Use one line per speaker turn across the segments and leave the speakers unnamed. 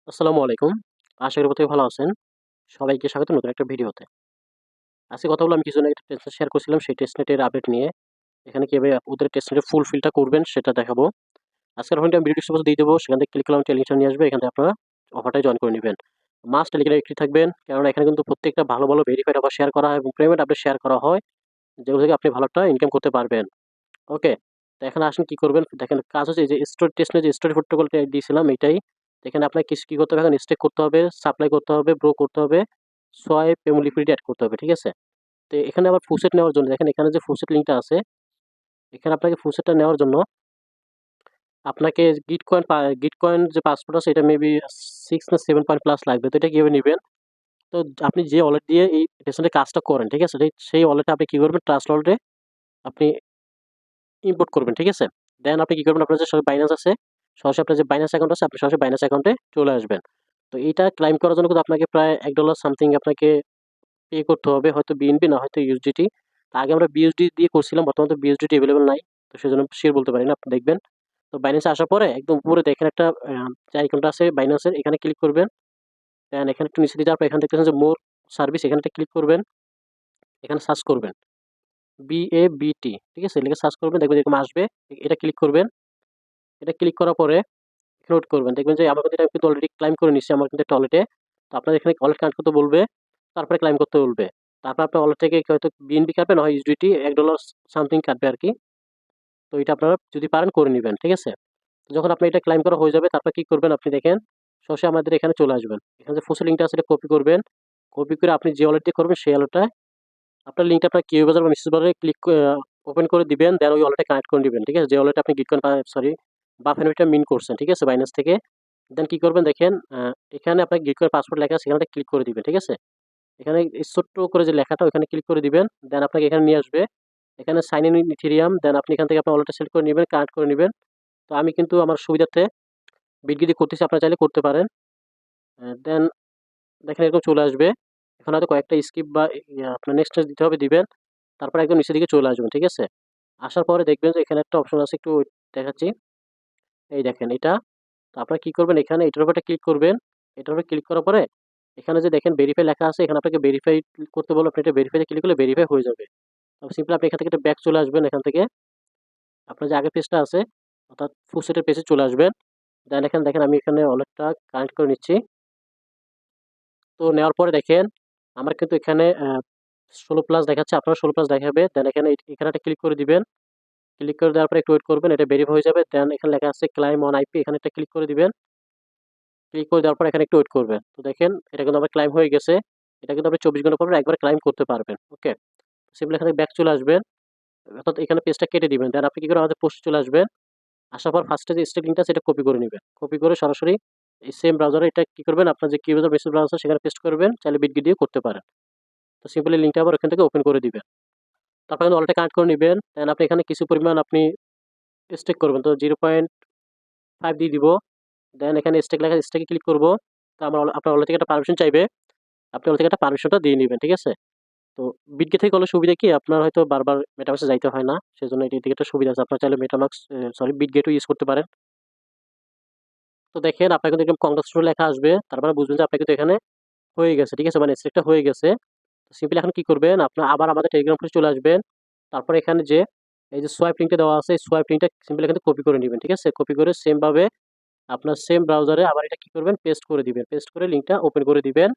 আসসালামু আলাইকুম। আশা করি প্রত্যেকে ভালো আছেন। সবাইকে স্বাগত নতুন একটা ভিডিওতে। আজকে কথা বলবো আমি কিছুদিন আগে একটা টেস্টনেট শেয়ার করছিলাম সেই টেস্টনেটের আপডেট নিয়ে। এখানে কিভাবে ওদের টেস্টনেটের ফুল ফিলটা করবেন সেটা দেখাবো। আজকের পয়েন্টে আমি ভিডিও ডিসক্রিপশনে দিয়ে দেবো। সেখান থেকে ক্লিক করলে আমাকে লিঙ্কটা নিয়ে আসবে। এখান থেকে আপনারা অফারটায় জয়েন করে নিবেন। মাস্ট টেলিগ্রামে অ্যাক্টিভ থাকবেন। কেননা এখানে কিন্তু প্রত্যেকটা ভালো, ভালো ভেরিফাইড অফার শেয়ার করা হয় এবং পেমেন্ট আপডেট শেয়ার করা হয়। যেগুলো থেকে আপনি ভালো একটা ইনকাম করতে পারবেন। ওকে? তো এখানে আসেন কি করবেন? দেখেন কাজ হচ্ছে এই যে স্টোরি টেস্টনেট যে স্টোরি প্রোটোকলটা দিয়েছিলাম এটাই। এখানে আপনাকে কি করতে হবে? এখন স্টেক করতে হবে, সাপ্লাই করতে হবে, ব্রো করতে হবে, সোয়াইপ এবং লিকুইডিটি এড করতে হবে। ঠিক আছে? তো এখানে আবার ফুলসেট নেওয়ার জন্য দেখেন এখানে যে ফুলসেট লিঙ্কটা আছে, এখানে আপনাকে ফুলসেটটা নেওয়ার জন্য আপনাকে গিটকয়েন যে পাসপোর্ট আছে এটা মেবি 6 না 7 পয়েন্ট প্লাস লাগবে। তো এটা কিভাবে নিবেন? তো আপনি যে ওয়ালেট দিয়ে এই টেস্টনেটের কাজটা করেন, ঠিক আছে? সেই ওয়ালেটে আপনি কি করবেন? ট্রাস্ট ওয়ালেটে আপনি ইম্পোর্ট করবেন। ঠিক আছে? দেন আপনি কি করবেন? আপনার যে বাইন্যান্স আছে, সরাসরি আপনার যে বাইন্যান্স অ্যাকাউন্ট আছে, আপনি সরাসরি বাইন্যান্স অ্যাকাউন্টে চলে আসবেন। তো এইটা ক্লাইম করার জন্য কিন্তু আপনাকে প্রায় $1 সামথিং আপনাকে পে করতে হবে। হয়তো বিএনবি না হয়তো ইউএসডিটি। তো আগে আমরা বিএসডি দিয়ে করছিলাম। বর্তমানে তো বিএসডিটি এভেইলেবল নাই। তো সেজন্য শিওর বলতে পারি না। আপনি দেখবেন। তো বাইন্যান্সে আসার পরে একদম উপরে দেখেন একটা যে আইকনটা আছে বাইন্যান্সের এখানে ক্লিক করবেন। দেন এখানে একটু নিচে দিকে যাওয়ার পর এখানে দেখতেছেন যে মোর সার্ভিস এখানে একটা ক্লিক করবেন। এখানে সার্চ করবেন। BABT ঠিক আছে? লিখে সার্চ করবেন দেখবেন এরকম আসবে। এটা ক্লিক করবেন। এটা ক্লিক করার পরে এখানে ওয়েট করবেন। দেখবেন যে আমার কিন্তু এটা কিন্তু অলরেডি ক্লাইম করে নিচ্ছি আমার কিন্তু একটা ওয়ালেটে। তো আপনার এখানে ওয়ালেট কানেক্ট করতে বলবে। তারপরে ক্লাইম করতে বলবে। তারপর আপনার ওয়ালেট থেকে হয়তো বিএনবি কাটবে না হয় ইউএসডিটি $1 সামথিং কাটবে আরকি। তো এটা আপনারা যদি পারেন করে নিবেন। ঠিক আছে? তো যখন আপনার এটা ক্লাইম করা হয়ে যাবে তারপর কি করবেন আপনি দেখেন সরাসরি আমাদের এখানে চলে আসবেন। এখানে যে ফুসি লিঙ্কটা আছে এটা কপি করবেন। কপি করে আপনি যে ওয়ালেট দিয়ে করবেন সেই ওয়ালেটটায় আপনার লিঙ্কটা আপনার কিউ বাজার বা মেসেজ বারে ওপেন করে দিবেন। দেন ওই ওয়ালেটে কানেক্ট করে নিবেন। ঠিক আছে? যে ওয়ালেটে আপনি গিটকয়েন সরি বাফেনবিটা মিন করছেন। ঠিক আছে? বাইন্যান্স থেকে। দেন কি করবেন দেখেন এখানে আপনার গিটকয়েন পাসওয়ার্ড লেখা আছে এখানে ক্লিক করে দিবেন। ঠিক আছে? এখানে এই ছোট্ট করে যে লেখাটা ওখানে ক্লিক করে দিবেন। দেন আপনাকে এখানে নিয়ে আসবে। এখানে সাইন ইন ইথেরিয়াম দেন আপনি এখান থেকে আপনার ওয়ালেটটা সিলেক্ট করে নিবেন, কানেক্ট করে নিবেন। তো আমি কিন্তু আমার সুবিধার্থে বিটগি দিয়ে করতেছি, আপনারা চাইলে করতে পারেন। দেন দেখেন এরকম চলে আসবে। এখন হয়তো কয়েকটা স্কিপ বা আপনার নেক্সট দিতে হবে দিবেন। তারপর একদম নিচের দিকে চলে আসবেন। ঠিক আছে? আসার পরে দেখবেন যে এখানে একটা অপশন আছে একটু দেখাচ্ছি। এই দেখেন এটা। তো আপনারা কি করবেন এখানে এটার উপর একটা ক্লিক করবেন। এটার উপর ক্লিক করার পরে এখানে যে দেখেন ভেরিফাই লেখা আছে এখানে আপনাকে ভেরিফাই করতে বলবে। আপনি এটা ভেরিফাইতে ক্লিক করলে ভেরিফাই হয়ে যাবে। সিম্পলি আপনি এখান থেকে একটা ব্যাক চলে আসবেন। এখান থেকে আপনার যে আগের পেজটা আছে অর্থাৎ ফুলসেটের পেজে চলে আসবেন। দেন এখানে দেখেন আমি এখানে ওয়ালেটটা কানেক্ট করে নিচ্ছি। তো নেওয়ার পরে দেখেন আমার কিন্তু এখানে 16 প্লাস দেখাচ্ছে, আপনার 16 প্লাস দেখাবে। দেন এখানে এখানে একটা ক্লিক করে দিবেন। ক্লিক করে দেওয়ার পরে একটু ওয়েট করবেন, এটা ভেরিফাই হয়ে যাবে। দেন এখানে লেখা আছে ক্লাইম অন আইপি, এখানে একটা ক্লিক করে দিবেন। ক্লিক করে দেওয়ার পর এখানে একটু ওয়েট করবেন। তো দেখেন এটা কিন্তু আমার ক্লাইম হয়ে গেছে। এটা কিন্তু আপনি 24 ঘন্টা পর একবার ক্লাইম করতে পারবেন। ওকে? সিম্পলি এখানে ব্যাক চলে আসবেন। অর্থাৎ এখানে পেজটা কেটে দিবেন। দেন আপনি কি করে আমাদের পোস্টে চলে আসবেন। আসার পর ফার্স্টে যে স্টেপ লিঙ্কটা সেটা কপি করে নিবেন। কপি করে সরাসরি এই সেম ব্রাউজারে এটা কি করবেন আপনার যে কিউ মেসেজ ব্রাউজার সেখানে পেস্ট করবেন। চাইলে বিটগি দিয়ে করতে পারেন। তো সিম্পলি লিঙ্কটা আবার ওখান থেকে ওপেন করে দিবেন। তারপর কিন্তু ওয়ালেটে কানেক্ট করে নিবেন। দেন আপনি এখানে কিছু পরিমাণ আপনি স্টেক করবেন। তো 0.5 দিয়ে দিব। দেন এখানে স্টেক লেখা স্টেকে ক্লিক করব। তো আপনার ওয়ালেট থেকে একটা পারমিশন চাইবে। আপনি ওয়ালেট থেকে একটা পারমিশনটা দিয়ে নিবেন। ঠিক আছে? তো বিটগে থেকে করলে সুবিধা কি আপনার হয়তো বারবার মেটামাক্সে যাইতে হয় না। সেজন্য এটি থেকে একটা সুবিধা আছে। আপনার চাইলে মেটামাক্স বিটগেটও ইউজ করতে পারেন। তো দেখেন আপনার কিন্তু এরকম কংগ্রেচুলেশন লেখা আসবে। তারপরে বুঝবেন যে আপনার কিন্তু এখানে হয়ে গেছে। ঠিক আছে? মানে স্টেকটা হয়ে গেছে। সিম্পলি এখন কি করবেন আপনার আবার আমাদের টেলিগ্রাম গ্রুপে চলে আসবেন। তারপরে এখানে যে এই যে সোয়াইপ লিঙ্কটা দেওয়া আছে এই সোয়াইপ লিঙ্কটা সিম্পলি এখানে কপি করে নিবেন। ঠিক আছে? কপি করে সেম ভাবে আপনার সেম ব্রাউজারে আবার এটা কি করবেন পেস্ট করে দিবেন। পেস্ট করে লিঙ্কটা ওপেন করে দিবেন।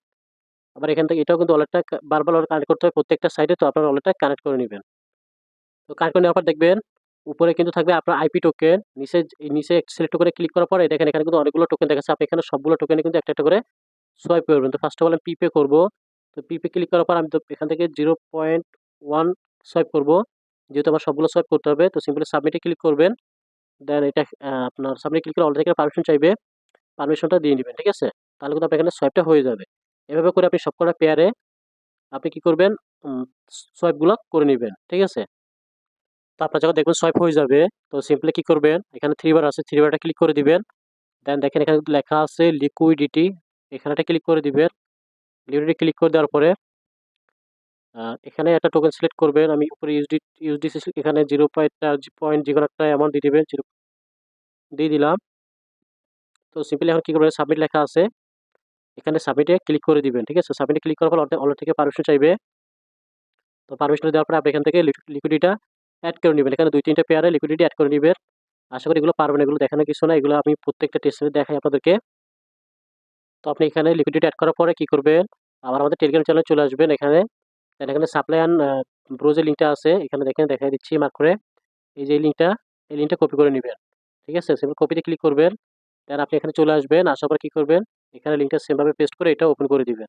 আবার এখান থেকে এটাও কিন্তু ওয়ালেটটা বারবার কানেক্ট করতে হয় প্রত্যেকটা সাইটে। তো আপনার ওয়ালেটটা কানেক্ট করে নিবেন। তো কানেক্ট করে নেওয়ার পর দেখবেন উপরে কিন্তু থাকবে আপনার আইপি টোকেন। নিচে সিলেক্ট করে ক্লিক করার পরে দেখেন এখানে কিন্তু অনেকগুলো টোকেন দেখাচ্ছে। আপনি এখানে সবগুলো টোকেনে কিন্তু একটা, একটা করে সোয়াইপ করবেন। তো ফার্স্ট অফ অল আমি পিপে করব। তো পিপে ক্লিক করার পর আমি তো এখান থেকে 0.1 সোয়াইপ করব। যেহেতু আমার সবগুলো সোয়াইপ করতে হবে তো সিম্পলি সাবমিটে ক্লিক করবেন। দেন এটা আপনার সাবমিট ক্লিক করে অলরেডি থেকে পারমিশন চাইবে। পারমিশনটা দিয়ে নিবেন। ঠিক আছে? তাহলে কিন্তু আপনার এখানে সোয়াইপটা হয়ে যাবে। এভাবে করে আপনি সবকটা পেয়ারে আপনি কি করবেন উম সোয়াইপগুলো করে নিবেন। ঠিক আছে? তো আপনার যখন দেখবেন সোয়াইপ হয়ে যাবে তো সিম্পলি কি করবেন এখানে 3 বার আছে 3 বারটা ক্লিক করে দিবেন। দেন দেখেন এখানে কিন্তু লেখা আছে লিকুইডিটি, এখানে একটা ক্লিক করে দিবেন। লিকুইডিটি ক্লিক করে দেওয়ার পরে এখানে একটা টোকেন সিলেক্ট করবেন। আমি উপরে ইউএসডিসি এখানে 0 পয়েন্ট যেকোনো একটা অ্যামাউন্ট দিয়ে দিবেন। 0 দিয়ে দিলাম। তো সিম্পলি এখন কি করবেন, সাবমিট লেখা আছে, এখানে সাবমিটে ক্লিক করে দিবেন। ঠিক আছে, সাবমিটে ক্লিক করার পর ওয়ালেট থেকে পারমিশন চাইবে। তো পারমিশন দেওয়ার পরে আপনি এখান থেকে লিকুইডিটিটা অ্যাড করে নেবেন। এখানে 2-3টা পেয়ারে লিকুইডিটি অ্যাড করে নেবেন। আশা করি এগুলো পারবেন, এগুলো দেখানোর কিছু না, এগুলো আমি প্রত্যেকটা টেস্টে দেখাই আপনাদেরকে। তো আপনি এখানে লিকুইডিটি অ্যাড করার পরে কি করবেন, আবার আমাদের টেলিগ্রাম চ্যানেলে চলে আসবেন। এখানে এখানে সাপ্লাই অ্যান্ড ব্রো যে লিঙ্কটা আছে, এখানে দেখেন দেখাই দিচ্ছি মার্ক করে। এই যে এই লিঙ্কটা কপি করে নেবেন। ঠিক আছে, সিম্পল কপিতে ক্লিক করবেন। দেন আপনি এখানে চলে আসবেন, আসার পর কি করবেন, এখানে লিঙ্কটা সেমভাবে পেস্ট করে এটা ওপেন করে দিবেন।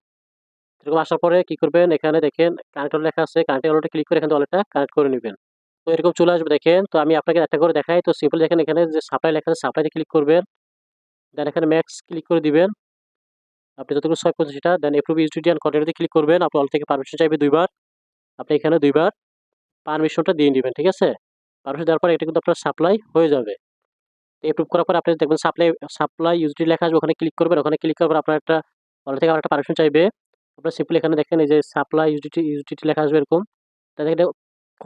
এরকম আসার পরে কি করবেন, এখানে দেখেন কানেক্ট লেখা আছে, কানেক্ট ওয়ালেটে ক্লিক করে এখানে ওয়ালেটটা কানেক্ট করে নেবেন। তো এরকম চলে আসবে দেখেন। তো আমি আপনাকে একটা করে দেখাই। তো সিম্পল দেখেন এখানে যে সাপ্লাই লেখা আছে, সাপ্লাইতে ক্লিক করবেন। দেন এখানে ম্যাক্স ক্লিক করে দিবেন, আপনি যতটুকু সোয়াইপ করছেন সেটা। দেন এপ্রুভ ইউটিলিটি অ্যান্ড কন্টিনিউতে ক্লিক করবেন। আপনি ওয়ালেট থেকে পারমিশন চাইবে 2 বার, আপনি এখানে 2 বার পারমিশনটা দিয়ে নেবেন। ঠিক আছে, পারমিশন দেওয়ার পরে এটা কিন্তু আপনার সাপ্লাই হয়ে যাবে। এপ্রুভ করার পরে আপনি দেখবেন সাপ্লাই সাপ্লাই ইউটিলিটি লেখা আসবে, ওখানে ক্লিক করবেন। ওখানে ক্লিক করার পর আপনার একটা ওয়ালেট থেকে আরেকটা পারমিশন চাইবে। আপনার সিম্পলি এখানে দেখেন এই যে সাপ্লাই ইউটিলিটি লেখা আসবে এরকম। তাহলে এটা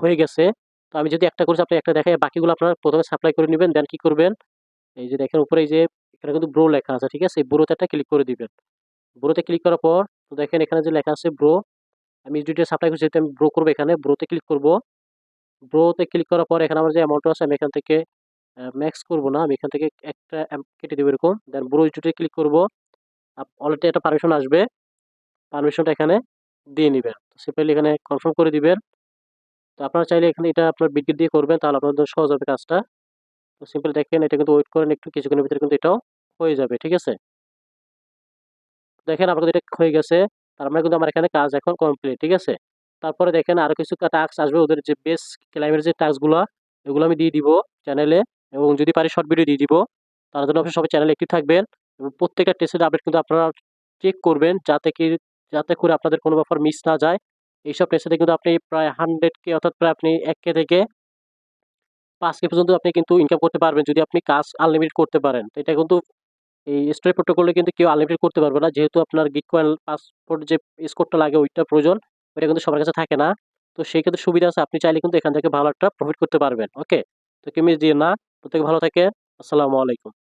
হয়ে গেছে। তো আমি যদি একটা করেছি, আপনি একটা দেখাই, বাকিগুলো আপনার প্রথমে সাপ্লাই করে নেবেন। দেন কি করবেন, এই যে দেখেন উপরে এই যে এখানে কিন্তু ব্রো লেখা আছে। ঠিক আছে, এই ব্রোতে একটা ক্লিক করে দিবেন। ব্রোতে ক্লিক করার পর তো দেখেন এখানে যে লেখা আছে ব্রো, আমি ইউটিলিটি সাপ্লাই করছি, যেহেতু আমি ব্রো করবো, এখানে ব্রোতে ক্লিক করব। ব্রোতে ক্লিক করার পর এখানে আমার যে অ্যামাউন্ট আছে, আমি এখান থেকে ম্যাক্স করব না, আমি এখান থেকে একটা কেটে দেবো এরকম। দেন ব্রো ইউটিলিটি ক্লিক করব। অলরেডি একটা পারমিশন আসবে, পারমিশনটা এখানে দিয়ে নেবেন। সিম্পলি এখানে কনফার্ম করে দিবেন। তো আপনারা চাইলে এখানে এটা আপনার বিটগেট দিয়ে করবেন, তাহলে আপনাদের সহজ হবে কাজটা। তো সিম্পল দেখেন এটা কিন্তু ওয়েট করেন একটু, কিছুক্ষণের ভিতরে কিন্তু এটাও হয়ে যাবে। ঠিক আছে, দেখেন আপনাদের এটা হয়ে গেছে, তার মানে কিন্তু আমার এখানে কাজ এখন কমপ্লিট। ঠিক আছে, তারপরে দেখেন আরো কিছু টাস্ক আসবে, ওদের যে বেস ক্লাইমের যে টাস্কগুলো, এগুলো আমি দিয়ে দিব চ্যানেলে, এবং যদি পারি শর্ট ভিডিও দিয়ে দিব। তার জন্য আপনি সবাই চ্যানেলে অ্যাক্টিভ থাকবেন, এবং প্রত্যেকটা টেস্টের আপডেট কিন্তু আপনারা চেক করবেন, যাতে করে আপনাদের কোনো ব্যাপার মিস না যায়। এইসব টেস্টে কিন্তু আপনি প্রায় 100K, অর্থাৎ প্রায় আপনি 1K থেকে 5K পর্যন্ত আপনি কিন্তু ইনকাম করতে পারবেন, যদি আপনি কাজ আনলিমিটেড করতে পারেন। তো এটা কিন্তু এই স্টোরি প্রোটোকলে কিন্তু কেউ আনলিমিটেড করতে পারবে না, যেহেতু আপনার গিটকয়েন পাসপোর্ট যে স্কোরটা লাগে ওইটা প্রয়োজন, ওইটা কিন্তু সবার কাছে থাকে না। তো সেই ক্ষেত্রে সুবিধা আছে, আপনি চাইলে কিন্তু এখান থেকে ভালো একটা প্রফিট করতে পারবেন। ওকে, তো কেউ মিস দিয়ে না, প্রত্যেকে ভালো থাকে। আসসালামু আলাইকুম।